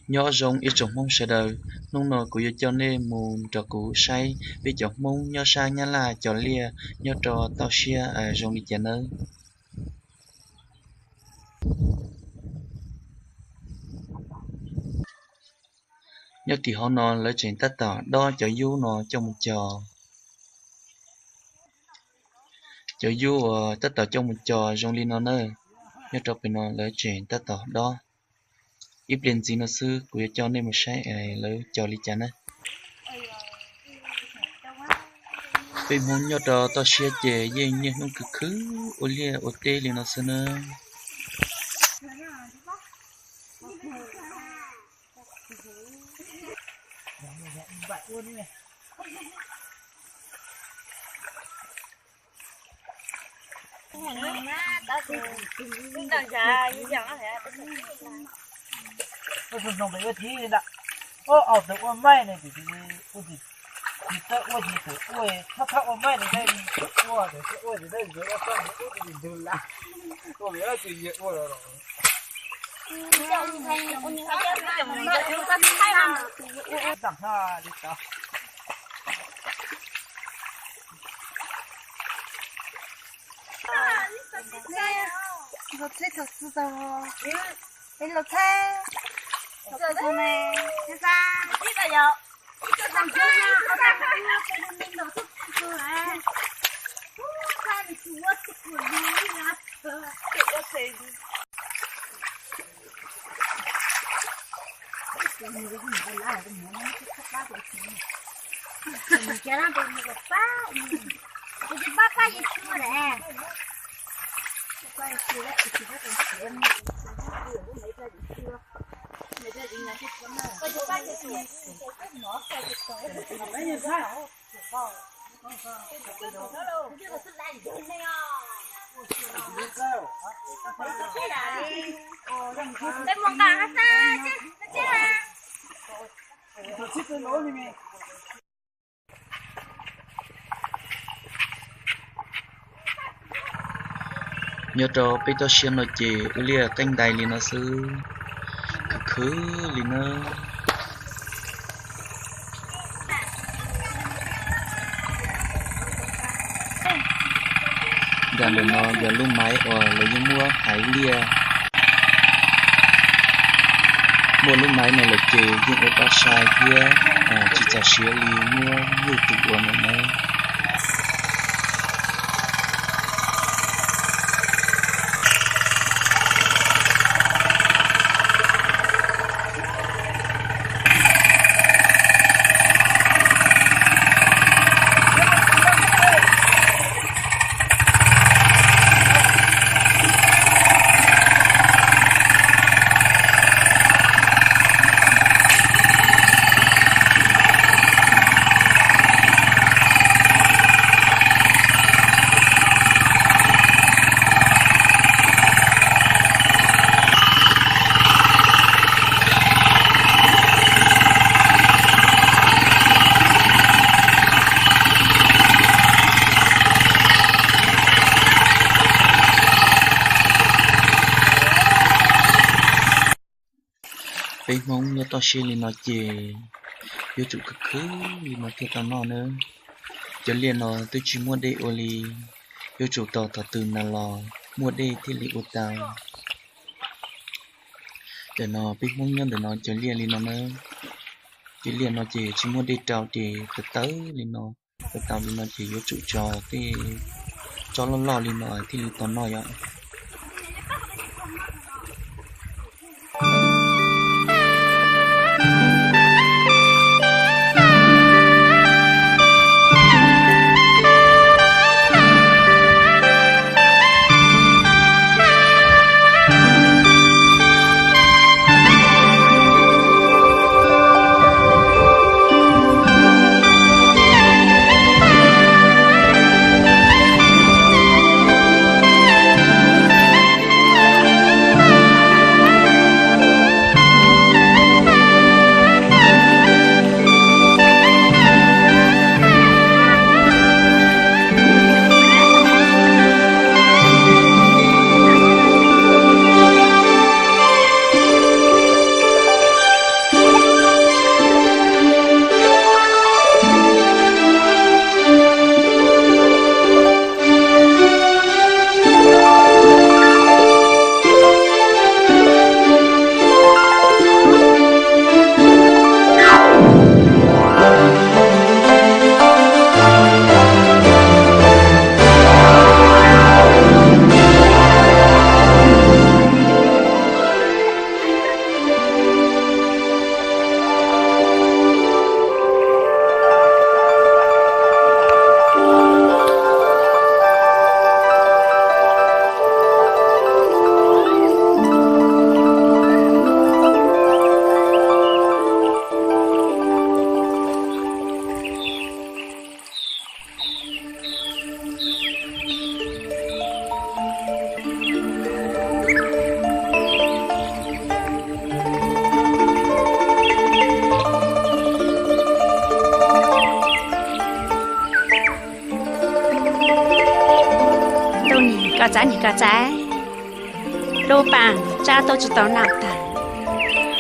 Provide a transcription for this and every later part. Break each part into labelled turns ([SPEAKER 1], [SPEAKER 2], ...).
[SPEAKER 1] nhỏ rong ít trồng mông sẽ đời nông nồi của cho nên mùn trò cũ say bị chọc mông nhỏ sang nhá là cho lia nhỏ trò tao xia ở rong đi chả nơi nhỏ thì họ nó lấy chuyện tất tỏ đo cho du nó trong một cho du tất tỏ trong một trò rong đi nó nơi nhỏ trò bên nó lấy chuyện tất tỏ đo ít liền gì nó sư của cho nên một sai lấy cho đi chả nơi vì muốn nhớ đó tao sẽ chế gì nhé nó cứ cứ ô lia ô tê liền nó sơn ơi
[SPEAKER 2] nó bị cái gì đó, ở từ qua mai này thì thì tớ ôi thì tớ ôi thắp qua mai này đây ôi thì đây rồi nó xong ôi thì đừng là ôi bây giờ thì ôi rồi chẳng ha đi sao
[SPEAKER 3] 이거 책 줬어. 일로 책. 덕분에 세상. 이거요. 세상 변화. 세상 변화. 너 속수해. 산 주웠고 눈이 났어. 이거 책. 계란 돌리고 빠. 이제 빠빠이 추래. Quay kia đấy thì nó còn chị em mấy ra đi chưa mấy ra đi nhà thích lắm rồi quay cho cái gì cái nó quay cho cái mấy như thế nào cái món cá hết ta chứ nó chết cái lỗ này mày
[SPEAKER 1] nhớ cho bây giờ xem nó chỉ lia canh đài liền nó sư cứ liền nó giờ để nó giờ lúc máy lấy những mua hải lia mua lúc máy này là chỉ những ở đó sai kia chỉ cho xía li mua nhiều tụ của nó bên mong nhớ to xí liền nó chè yêu chủ cực cứ liền nó kia tao nó nữa cho liền nó tôi chỉ mua đây ô li yêu chủ tao tao từ nà lò mua đây thì li ô tao để nó bên mong nhớ để nó cho liền nó nữa chỉ liền nó chỉ mua đây trao thì từ tới liền nó từ tao liền nó chỉ yêu chủ cho cái cho nó lo liền nó thì tao nó vậy
[SPEAKER 3] trái thì cả trái lô bằng cha tôi chỉ tao nào ta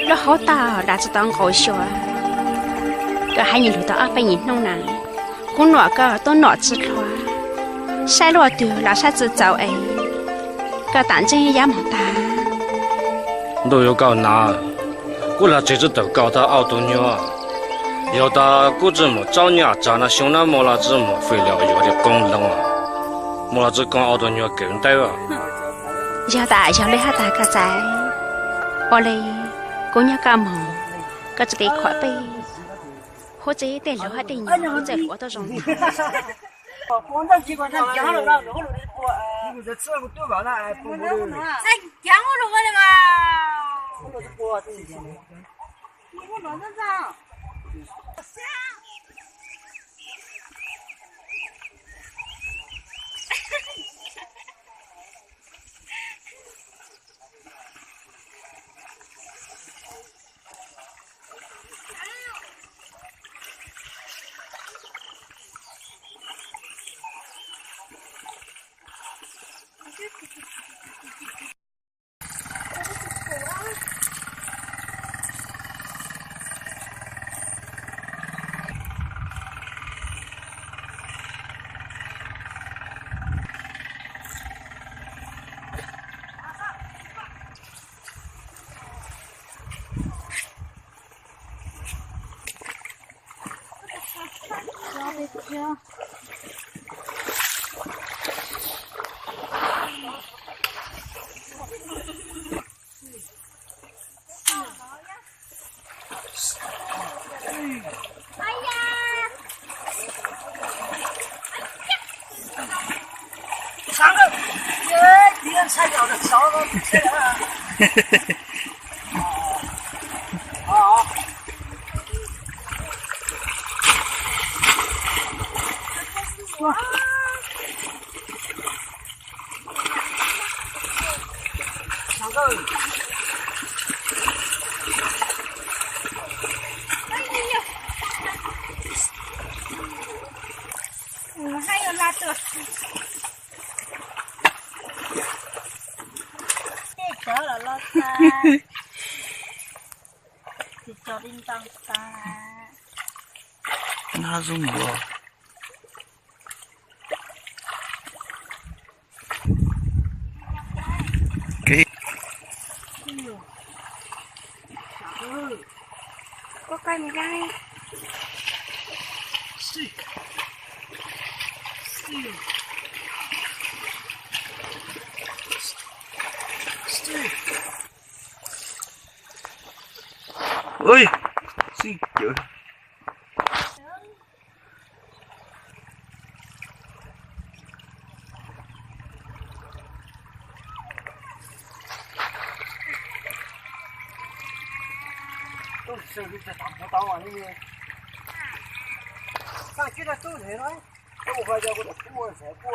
[SPEAKER 3] nó hốt tao đã chỉ tao ngồi xóa cái hai nhìn lụt tao phải nhìn nông nặng cũng nọ cái tôi nọ chỉ loa sai loa từ là sai từ giàu ấy cái tản chân giá mà ta
[SPEAKER 4] 都有搞拿，我来这次都搞到澳大牛啊，要到古这么早年长那熊那么那这么废料有的功能啊，么那这讲澳大牛更带啊。
[SPEAKER 3] giờ tại giờ lấy hai tay cả trái ở đây cô nhớ cả mồm cả chỉ để khỏi bị hỗ trợ để lỡ hết đi nhiều hỗ trợ của tôi rồi
[SPEAKER 2] 广东机关他讲了了，然后你这吃了多高了，哎，不不的。
[SPEAKER 3] 哎，讲我了我的嘛，
[SPEAKER 2] 我是播这些。
[SPEAKER 3] 我乱着讲。
[SPEAKER 2] 三个，敌人踩掉的，少了这个。好。哇！三个。
[SPEAKER 3] 还有拉的。这了老三，这叫铃铛三。
[SPEAKER 1] 那种我。给。
[SPEAKER 3] có cây mì gai
[SPEAKER 1] ơi xin chữ
[SPEAKER 2] 都是你这打不到啊你！上去了都来了，我回家我得补才补。